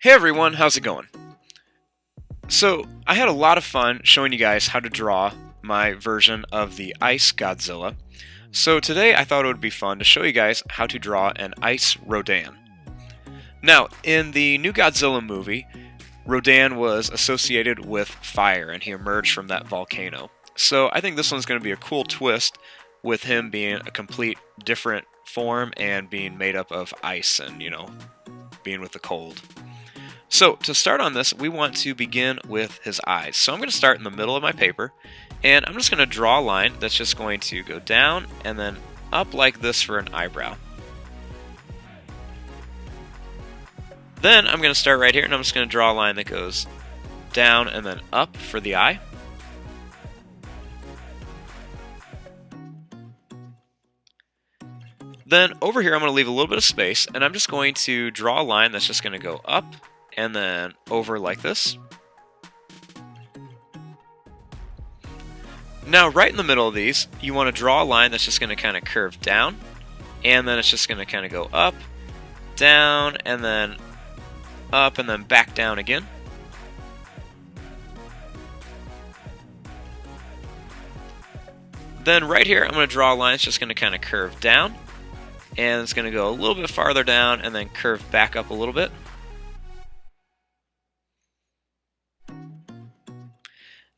Hey everyone, how's it going? So, I had a lot of fun showing you guys how to draw my version of the Ice Godzilla. So today I thought it would be fun to show you guys how to draw an Ice Rodan. Now, in the new Godzilla movie, Rodan was associated with fire and he emerged from that volcano. So I think this one's going to be a cool twist with him being a complete different form and being made up of ice and, being with the cold. So to start on this, we want to begin with his eyes. So I'm going to start in the middle of my paper, and I'm just going to draw a line that's just going to go down and then up like this for an eyebrow. Then I'm going to start right here, and I'm just going to draw a line that goes down and then up for the eye. Then over here I'm going to leave a little bit of space, and I'm just going to draw a line that's just going to go up and then over like this. Now right in the middle of these, you want to draw a line that's just going to kind of curve down, and then it's just going to kind of go up, down, and then up, and then back down again. Then right here, I'm going to draw a line that's just going to kind of curve down, and it's going to go a little bit farther down, and then curve back up a little bit.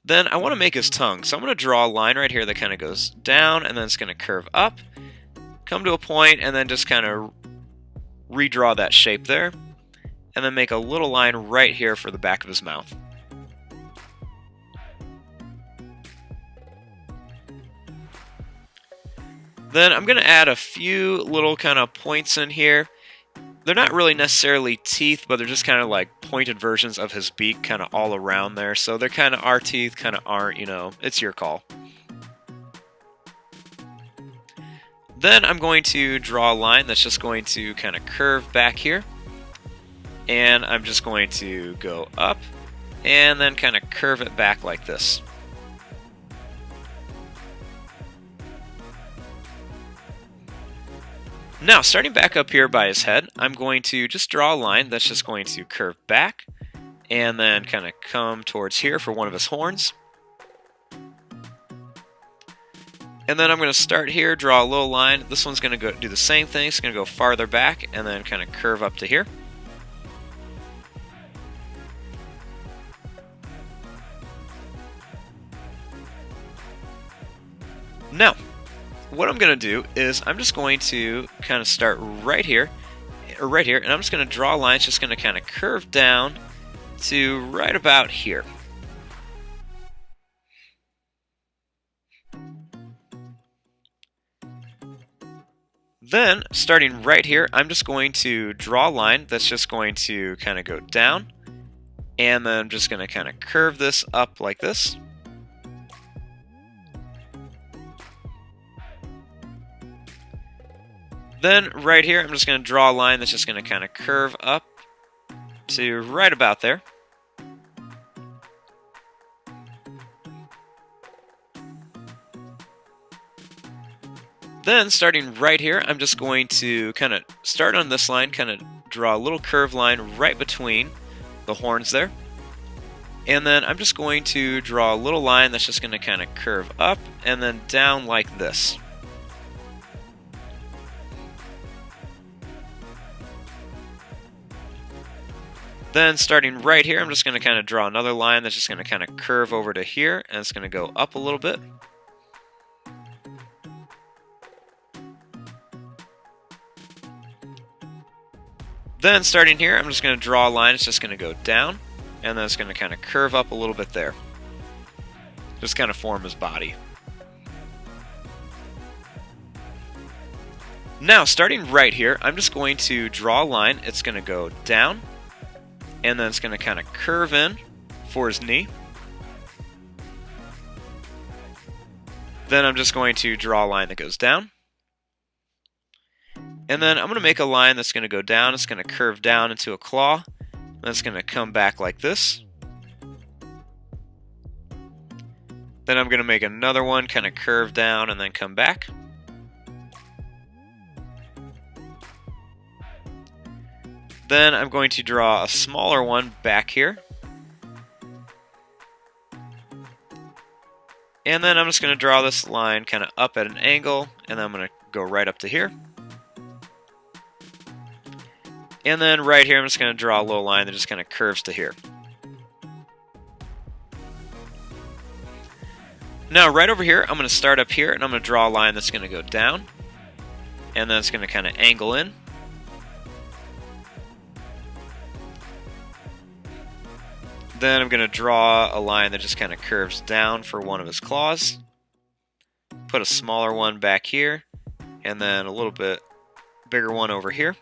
Then I want to make his tongue, so I'm going to draw a line right here that kind of goes down, and then it's going to curve up, come to a point, and then just kind of redraw that shape there, and then make a little line right here for the back of his mouth. Then I'm going to add a few little kind of points in here. They're not really necessarily teeth, but they're just kind of like pointed versions of his beak kind of all around there. So they're kind of are teeth, kind of aren't, it's your call. Then I'm going to draw a line that's just going to kind of curve back here. And I'm just going to go up and then kind of curve it back like this. Now, starting back up here by his head, I'm going to just draw a line that's just going to curve back and then kind of come towards here for one of his horns. And then I'm going to start here, draw a little line. This one's going to go do the same thing. It's going to go farther back and then kind of curve up to here. Now, what I'm going to do is I'm just going to kind of start right here, and I'm just going to draw a line. It's just going to kind of curve down to right about here. Then, starting right here, I'm just going to draw a line that's just going to kind of go down, and then I'm just going to kind of curve this up like this. Then right here, I'm just going to draw a line that's just going to kind of curve up to right about there. Then starting right here, I'm just going to kind of start on this line, kind of draw a little curved line right between the horns there. And then I'm just going to draw a little line that's just going to kind of curve up and then down like this. Then starting right here, I'm just going to kind of draw another line that's just going to kind of curve over to here, and it's going to go up a little bit. Then starting here, I'm just going to draw a line, it's just going to go down, and then it's going to kind of curve up a little bit there. Just kind of form his body. Now, starting right here, I'm just going to draw a line, it's going to go down, and then it's going to kind of curve in for his knee. Then I'm just going to draw a line that goes down. And then I'm going to make a line that's going to go down. It's going to curve down into a claw. Then it's going to come back like this. Then I'm going to make another one, kind of curve down and then come back. Then I'm going to draw a smaller one back here. And then I'm just going to draw this line kind of up at an angle, and then I'm going to go right up to here. And then right here I'm just going to draw a little line that just kind of curves to here. Now right over here, I'm going to start up here, and I'm going to draw a line that's going to go down. And then it's going to kind of angle in. Then I'm going to draw a line that just kind of curves down for one of his claws. Put a smaller one back here, and then a little bit bigger one over here.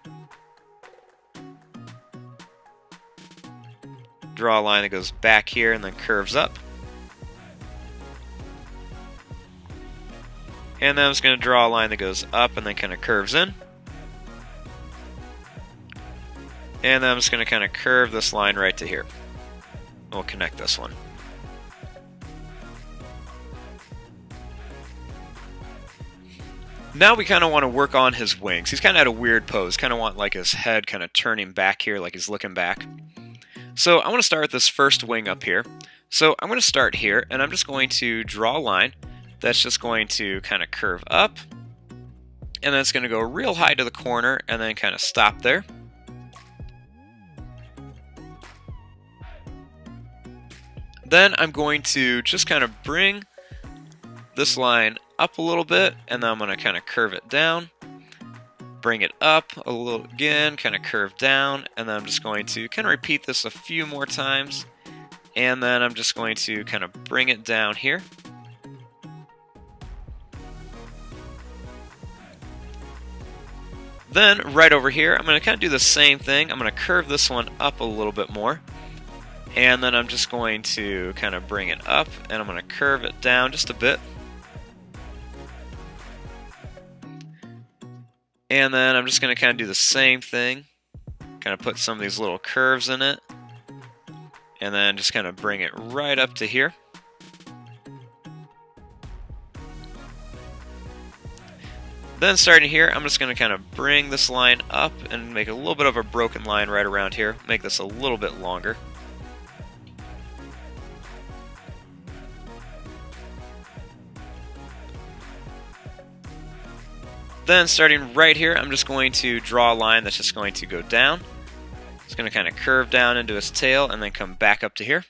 Draw a line that goes back here and then curves up. And then I'm just going to draw a line that goes up and then kind of curves in. And then I'm just going to kind of curve this line right to here. We'll connect this one. Now we kind of want to work on his wings. He's kind of at a weird pose. Kind of want like his head kind of turning back here, like he's looking back. So I want to start with this first wing up here. So I'm going to start here, and I'm just going to draw a line that's just going to kind of curve up, and then it's going to go real high to the corner and then kind of stop there. Then I'm going to just kind of bring this line up a little bit, and then I'm going to kind of curve it down, bring it up a little again, kind of curve down, and then I'm just going to kind of repeat this a few more times, and then I'm just going to kind of bring it down here. Then right over here, I'm going to kind of do the same thing. I'm going to curve this one up a little bit more. And then I'm just going to kind of bring it up, and I'm going to curve it down just a bit. And then I'm just going to kind of do the same thing. Kind of put some of these little curves in it. And then just kind of bring it right up to here. Then starting here, I'm just going to kind of bring this line up and make a little bit of a broken line right around here. Make this a little bit longer. Then starting right here, I'm just going to draw a line that's just going to go down. It's going to kind of curve down into his tail and then come back up to here.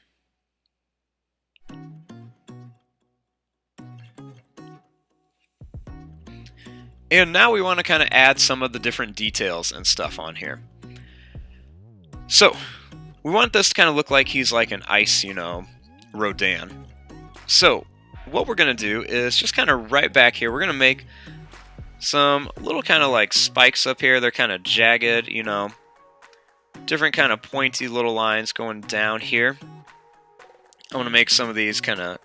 And now we want to kind of add some of the different details and stuff on here. So, we want this to kind of look like he's like an ice, Rodan. So, what we're going to do is just kind of right back here, we're going to make some little kind of like spikes up here. They're kind of jagged, different kind of pointy little lines going down here. I want to make some of these kind of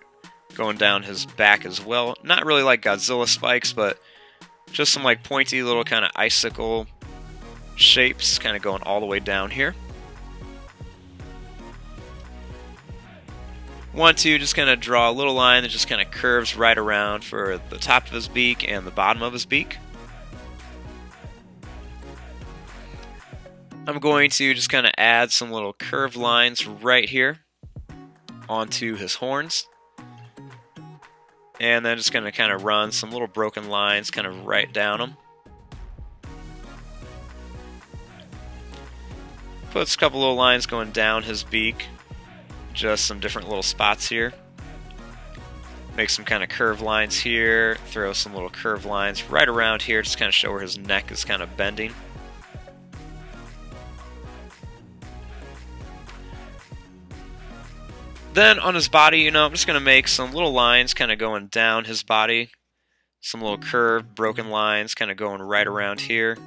going down his back as well. Not really like Godzilla spikes, but just some like pointy little kind of icicle shapes kind of going all the way down here. Want to just kind of draw a little line that just kind of curves right around for the top of his beak and the bottom of his beak. I'm going to just kind of add some little curved lines right here onto his horns. And then just going to kind of run some little broken lines kind of right down them. Puts a couple little lines going down his beak. Just some different little spots here. Make some kind of curved lines here. Throw some little curved lines right around here. Just kind of show where his neck is kind of bending. Then on his body, I'm just going to make some little lines kind of going down his body. Some little curved, broken lines kind of going right around here.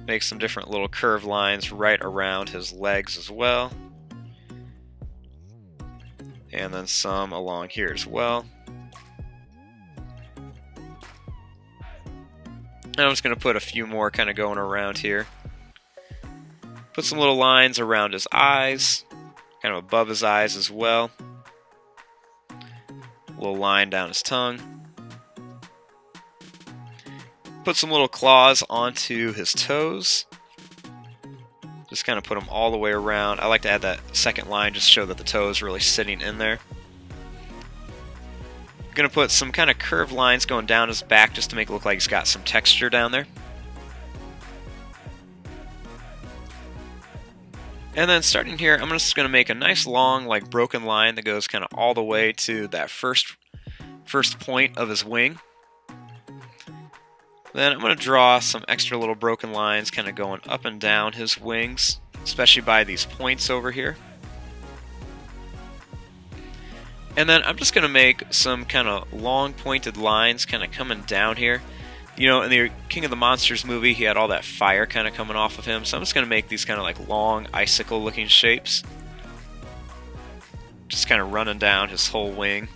Make some different little curved lines right around his legs as well. And then some along here as well. And I'm just going to put a few more kind of going around here. Put some little lines around his eyes. Kind of above his eyes as well. A little line down his tongue. Put some little claws onto his toes. Just kind of put them all the way around. I like to add that second line just to show that the toe is really sitting in there. I'm going to put some kind of curved lines going down his back just to make it look like he's got some texture down there. And then starting here, I'm just going to make a nice long like broken line that goes kind of all the way to that first point of his wing. Then I'm going to draw some extra little broken lines kind of going up and down his wings, especially by these points over here. And then I'm just going to make some kind of long pointed lines kind of coming down here. You know, in the King of the Monsters movie, he had all that fire kind of coming off of him, so I'm just going to make these kind of like long icicle looking shapes. Just kind of running down his whole wing.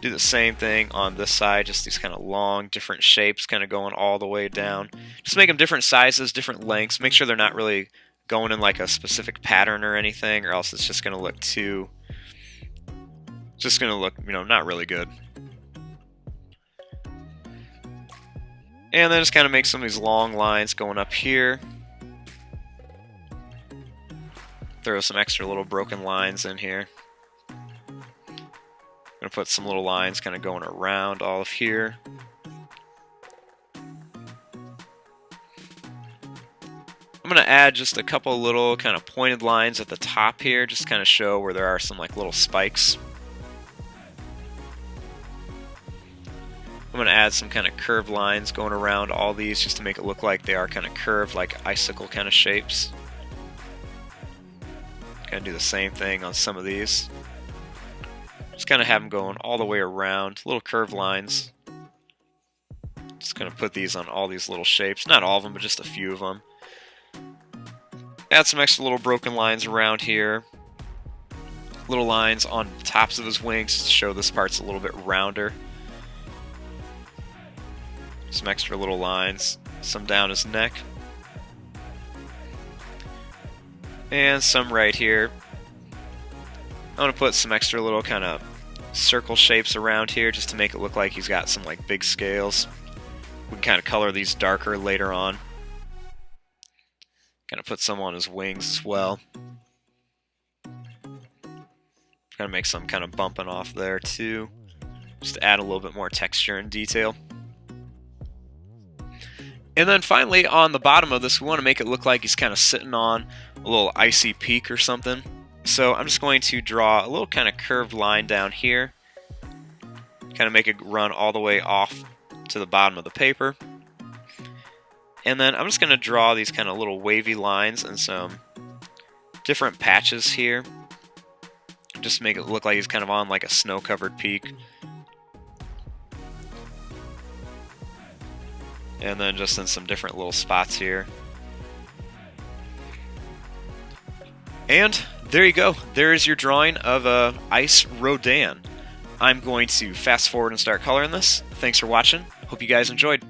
Do the same thing on this side, just these kind of long, different shapes kind of going all the way down. Just make them different sizes, different lengths. Make sure they're not really going in like a specific pattern or anything, or else it's just going to look too... just going to look, you know, not really good. And then just kind of make some of these long lines going up here. Throw some extra little broken lines in here. I'm going to put some little lines kind of going around all of here. I'm going to add just a couple little kind of pointed lines at the top here, just to kind of show where there are some like little spikes. I'm going to add some kind of curved lines going around all these just to make it look like they are kind of curved, like icicle kind of shapes. Kind of do the same thing on some of these. Just kind of have them going all the way around, little curved lines. Just going to put these on all these little shapes. Not all of them, but just a few of them. Add some extra little broken lines around here. Little lines on the tops of his wings to show this part's a little bit rounder. Some extra little lines, some down his neck. And some right here. I'm going to put some extra little kind of circle shapes around here just to make it look like he's got some like big scales. We can kind of color these darker later on. Kind of put some on his wings as well. Kind of make some kind of bumping off there too, just to add a little bit more texture and detail. And then finally on the bottom of this, we want to make it look like he's kind of sitting on a little icy peak or something. So I'm just going to draw a little kind of curved line down here. Kind of make it run all the way off to the bottom of the paper. And then I'm just going to draw these kind of little wavy lines and some different patches here. Just to make it look like he's kind of on like a snow-covered peak. And then just in some different little spots here. And there you go. There's your drawing of Ice Rodan. I'm going to fast forward and start coloring this. Thanks for watching. Hope you guys enjoyed.